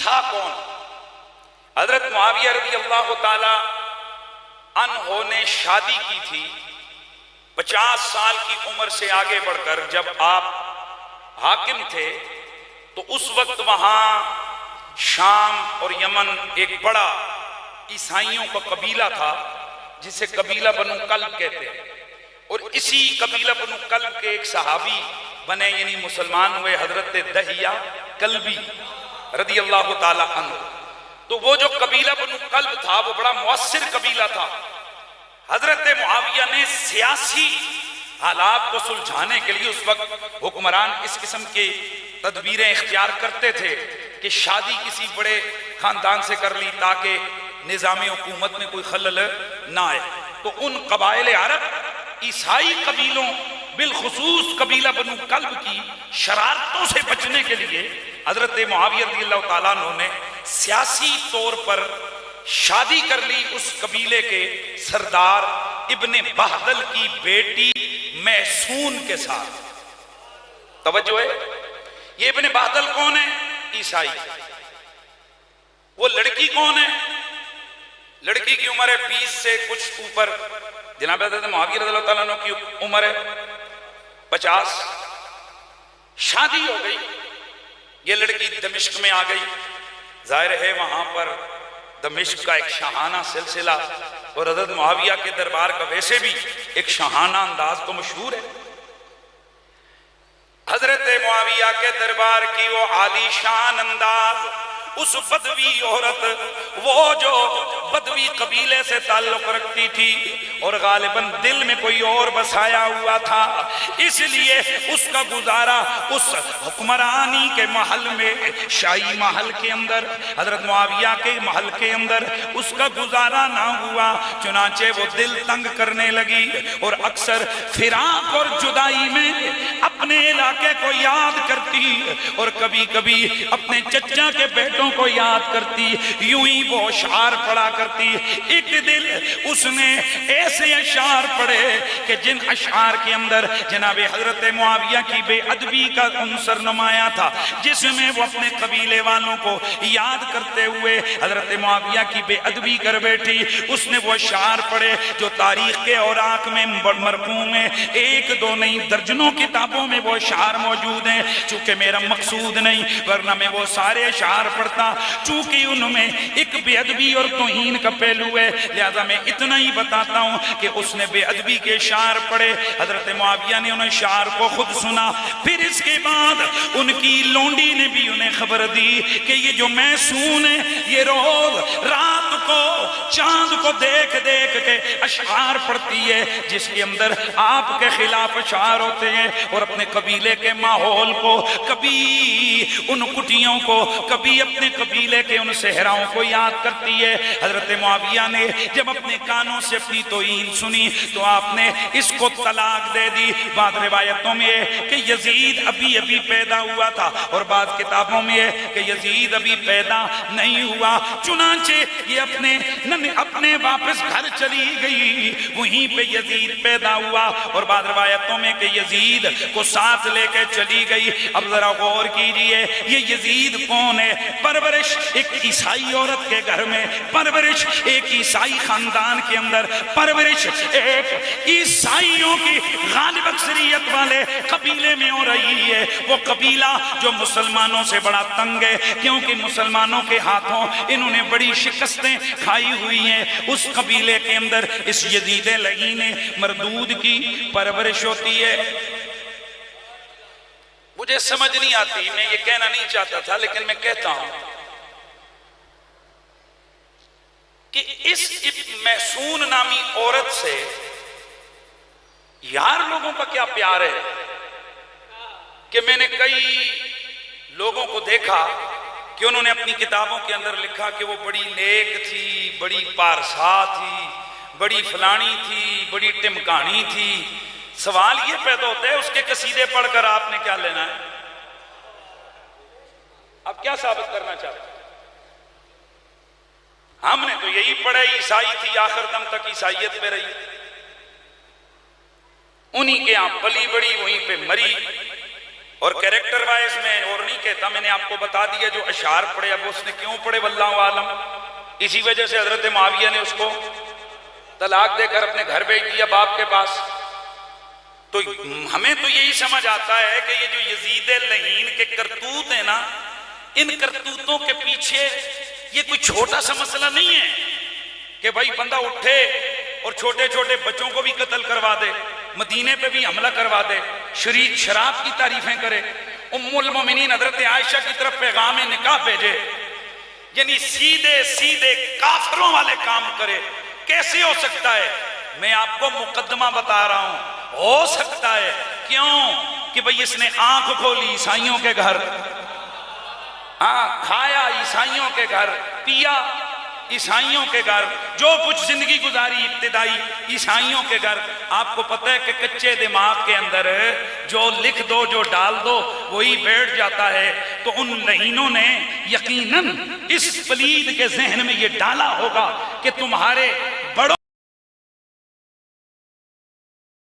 تھا کون؟ حضرت معاویہ رضی اللہ تعالی عنہ نے شادی کی تھی 50 سال کی عمر سے آگے بڑھ کر. جب آپ حاکم تھے تو اس وقت وہاں شام اور یمن ایک بڑا عیسائیوں کا قبیلہ تھا جسے قبیلہ بنو کلب کہتے ہیں, اور اسی قبیلہ بنو کلب کے ایک صحابی بنے, یعنی مسلمان ہوئے, حضرت دہیہ کلبی رضی اللہ تعالی عنہ. تو وہ جو قبیلہ بنو کلب تھا وہ بڑا مؤثر قبیلہ تھا. حضرت معاویہ نے سیاسی حالات کو سلجھانے کے لیے, اس وقت حکمران اس قسم کی تدبیریں اختیار کرتے تھے کہ شادی کسی بڑے خاندان سے کر لی تاکہ نظام حکومت میں کوئی خلل نہ آئے. تو ان قبائل عرب عیسائی قبیلوں بالخصوص قبیلہ بنو کلب کی شرارتوں سے بچنے کے لیے حضرت معاویہ رضی اللہ تعالیٰ عنہ نے سیاسی طور پر شادی کر لی اس قبیلے کے سردار ابن بہدل کی بیٹی محسون کے ساتھ. توجہ ہے, یہ ابن بہدل کون ہے؟ عیسائی. وہ لڑکی کون ہے؟ لڑکی کی عمر ہے 20 سے کچھ اوپر. جناب حضرت معاویہ رضی اللہ تعالیٰ عنہ کی عمر ہے 50. شادی ہو گئی, یہ لڑکی دمشق میں آ گئی. ظاہر ہے وہاں پر دمشق کا ایک شاہانہ سلسلہ اور حضرت معاویہ کے دربار کا ویسے بھی ایک شاہانہ انداز تو مشہور ہے. حضرت معاویہ کے دربار کی وہ عالی شان انداز, اس بدوی عورت, وہ جو بدوی قبیلے سے تعلق رکھتی تھی اور غالباً دل میں کوئی اور بسایا ہوا تھا, اس لیے اس کا گزارا اس حکمرانی کے محل میں, شاہی محل کے اندر, حضرت معاویہ کے محل کے اندر اس کا گزارا نہ ہوا. چنانچہ وہ دل تنگ کرنے لگی اور اکثر فراق اور جدائی میں اپنے علاقے کو یاد کرتی اور کبھی کبھی اپنے چچا کے بیٹوں کو یاد کرتی. یوں ہی وہ اشعار پڑھا کرتی. ایک دل اس نے ایسے اشعار پڑھے کہ جن اشعار کے اندر جناب حضرت معاویہ کی بے ادبی کا عنصر نمایاں تھا, جس میں وہ اپنے قبیلے والوں کو یاد کرتے ہوئے حضرت معاویہ کی بے ادبی کر بیٹھی. اس نے وہ اشعار پڑھے جو تاریخ کے اوراق میں مرقوم ہیں, ایک دو نہیں درجنوں کتابوں میں وہ اشعار موجود ہیں. چونکہ میرا مقصود نہیں ورنہ میں وہ سارے اشعار پڑھتا, چونکہ ان میں ایک بے ادبی اور توہین کا پہلو ہے, لہذا میں اتنا ہی بتاتا ہوں کہ اس نے بے ادبی کے اشعار پڑھے. حضرت معاویہ نے ان اشعار کو خود سنا, پھر اس کے بعد ان کی لونڈی نے بھی انہیں خبر دی کہ یہ جو محسون ہے یہ روز رات کو چاند کو دیکھ دیکھ کے اشعار پڑھتی ہے, جس کے اندر آپ کے خلاف اشعار ہوتے ہیں, اور اپنے قبیلے کے ماحول کو, کبھی ان کٹیوں کو, کبھی اپنے قبیلے کے ان صحراؤں کو یاد کرتی ہے. حضرت معاویہ نے جب اپنے کانوں سے اپنی توہین سنی تو آپ نے اس کو طلاق دے دی. بعض روایتوں میں ہے کہ یزید ابھی ابھی پیدا ہوا تھا, اور بعض کتابوں میں ہے کہ یزید ابھی پیدا نہیں ہوا. چنانچہ یہ اپنے واپس گھر چلی گئی, وہیں پہ یزید پیدا ہوا, اور بعض روایتوں میں کہ یزید کو ساتھ لے کے چلی گئی. اب ذرا غور کیجئے, یہ یزید کون ہے؟ پرورش ایک عیسائی عورت کے گھر میں, پرورش ایک عیسائی خاندان کے اندر, پرورش ایک عیسائیوں کی غالب اکثریت والے قبیلے میں ہو رہی ہے. وہ قبیلہ جو مسلمانوں سے بڑا تنگ ہے, کیونکہ مسلمانوں کے ہاتھوں انہوں نے بڑی شکستیں کھائی ہوئی ہیں. اس قبیلے کے اندر اس یزید لعین مردود کی پرورش ہوتی ہے. مجھے سمجھ نہیں آتی, میں یہ کہنا نہیں چاہتا تھا لیکن میں کہتا ہوں کہ اس محسون نامی عورت سے یار لوگوں کا کیا پیار ہے کہ میں نے کئی لوگوں کو دیکھا کہ انہوں نے اپنی کتابوں کے اندر لکھا کہ وہ بڑی نیک تھی, بڑی پارسا تھی, بڑی فلانی تھی, بڑی ٹمکانی تھی. سوال یہ پیدا ہوتا ہے اس کے قصیدے پڑھ کر آپ نے کیا لینا ہے؟ اب کیا ثابت کرنا چاہتے ہیں؟ ہم نے تو یہی پڑھا, عیسائی تھی, آخر دم تک عیسائیت پہ رہی, انہی کے ہاں پلی بڑی, وہیں پہ مری. اور کریکٹر وائز میں اور نہیں کہتا، میں نے آپ کو بتا دیا جو اشعار پڑھے، اب اس نے کیوں پڑھے واللہ عالم، اسی وجہ سے حضرت معاویہ نے اس کو طلاق دے کر اپنے گھر بھیج دیا باپ کے پاس۔ تو ہمیں تو یہی سمجھ آتا ہے کہ یہ جو یزید لعین کے کرتوت ہیں نا، ان کرتوتوں کے پیچھے یہ کوئی چھوٹا سا مسئلہ نہیں ہے کہ بھائی بندہ اٹھے اور چھوٹے چھوٹے بچوں کو بھی قتل کروا دے، مدینے پہ بھی حملہ کروا دے، شراب کی تعریفیں کرے، ام المومنین حضرت عائشہ کی طرف پیغام نکاح بھیجے، یعنی سیدھے سیدھے کافروں والے کام کرے۔ کیسے ہو سکتا ہے؟ میں آپ کو مقدمہ بتا رہا ہوں، ہو سکتا ہے۔ کیوں؟ کہ بھئی اس نے آنکھ کھولی عیسائیوں کے گھر، کھایا عیسائیوں کے گھر، پیا عیسائیوں کے گھر، جو کچھ زندگی گزاری ابتدائی عیسائیوں کے گھر۔ آپ کو پتہ ہے کہ کچے دماغ کے اندر جو لکھ دو، جو ڈال دو، وہی بیٹھ جاتا ہے۔ تو ان لعینوں نے یقیناً اس پلید کے ذہن میں یہ ڈالا ہوگا کہ تمہارے